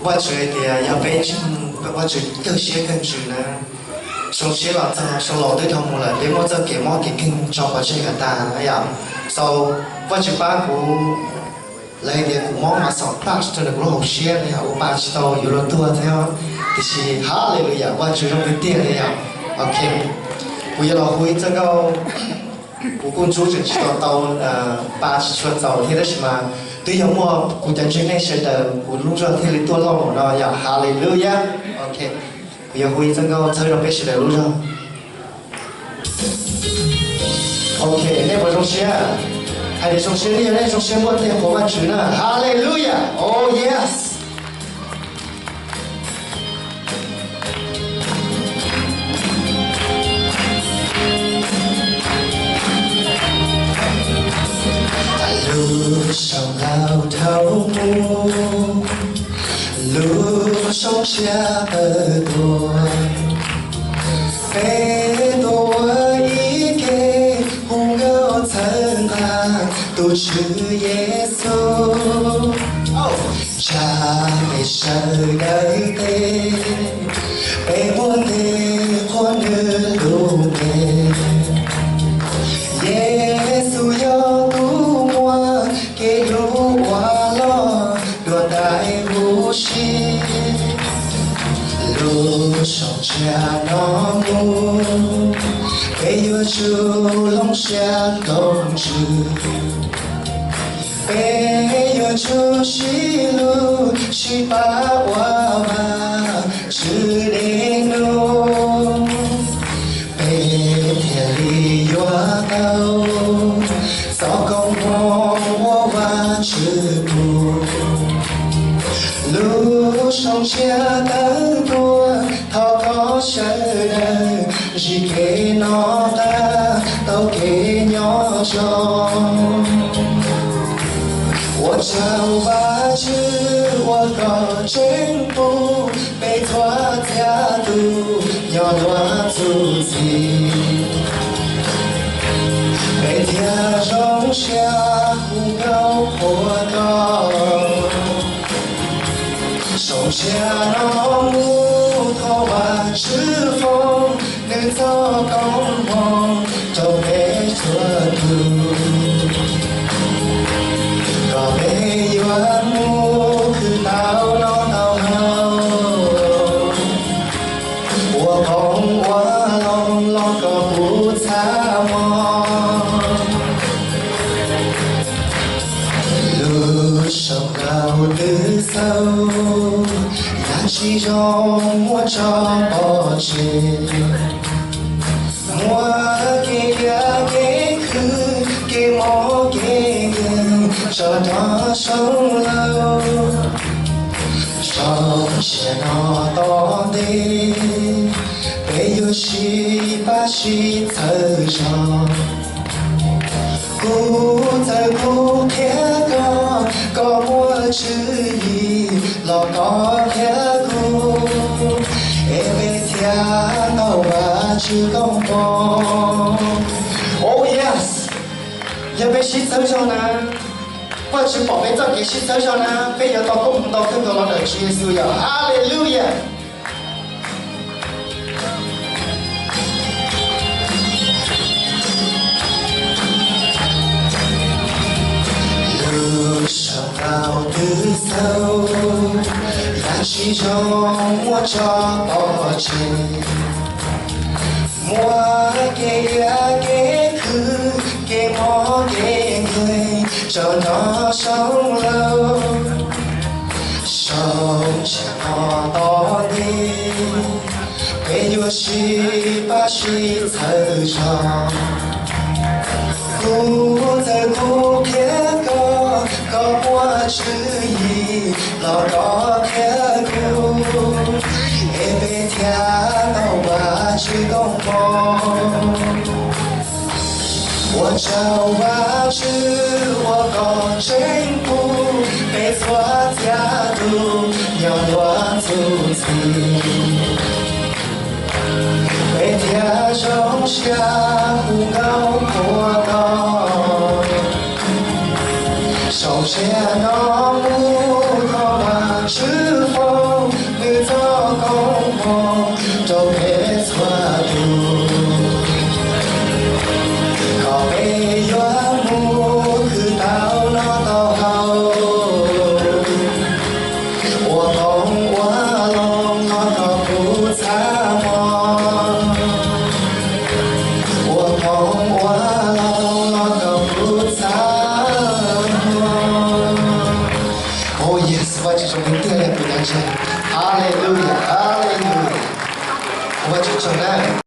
我觉得要被我觉得些更直呢。首先là sau lỗ tới thông một lần để mỗi giờ kể mỗi cái kinh cho quá trình người ta ấy à sau quá trình ba của lấy để của mỗi mà sau ba cho được lúc học xe này à của ba chỉ taoอยู่lần tua theo thì chỉ hallelujah quá trình trong cái tiền này à ok bây giờ là hồi这个我公主只知道到八十岁早天的什么对有么古典之内是的我路上天里多老母呢呀hallelujah ok bây giờ huy dân câu chơi trong cái sự đời luôn rồi ok nên vào trong xe hay để trong xe đi nên trong xe muốn thêm của bạn chứ nữa hallelujah oh yes lúc sông lao thấu lúc sông xe bờ tuôn bê tô ý kê hùng ngỡ thân à tu chữ Giêsu cha mẹ sợ đời tê bê muôn tê hôn nữ lưu mê Giêsu yo tu mua kê lu hoa lo đùa đại vũ shi lu sông cha nó mu bê yo chu long xa công chữ bê yo chu shi lu shi ba hoa ba chữ đê nu bê thiệt li yo tao sao công hoa hoa ba chữ bu lu sông cha tao tua thọ có sợ đời chỉ kể nó ta tao kể nhỏ cho 我找吧知我个真不被拖家度要多足迹被天中下忽高或高手下那木头把指缝能做公梦都被拖住ก็ไม่ว่ามูคือเต่าน้องเต่าเฮาหัวของหัวลองลองก็ผู้สาว路上高的走燃起中我找不见我给呀给去给我给找到手楼手牵那到底被有西把西走上古在古天高高我之意老高天古也被天高把之高光 Oh yes 也被西走上呢我去宝贝照给西走上呢被要到共同到更多老的主耶稣要哈利路亚路上高的走燃起中我找不见我给呀给去给我给你找到手楼手牵我到你被我西把西走上古在古天高高我之意老高天古也被天高把之公公我找吧知我个真不被错家度要多足迹被天中下忽高或高手牵那木头把指缝哈利路亚，哈利路亚，我就从那。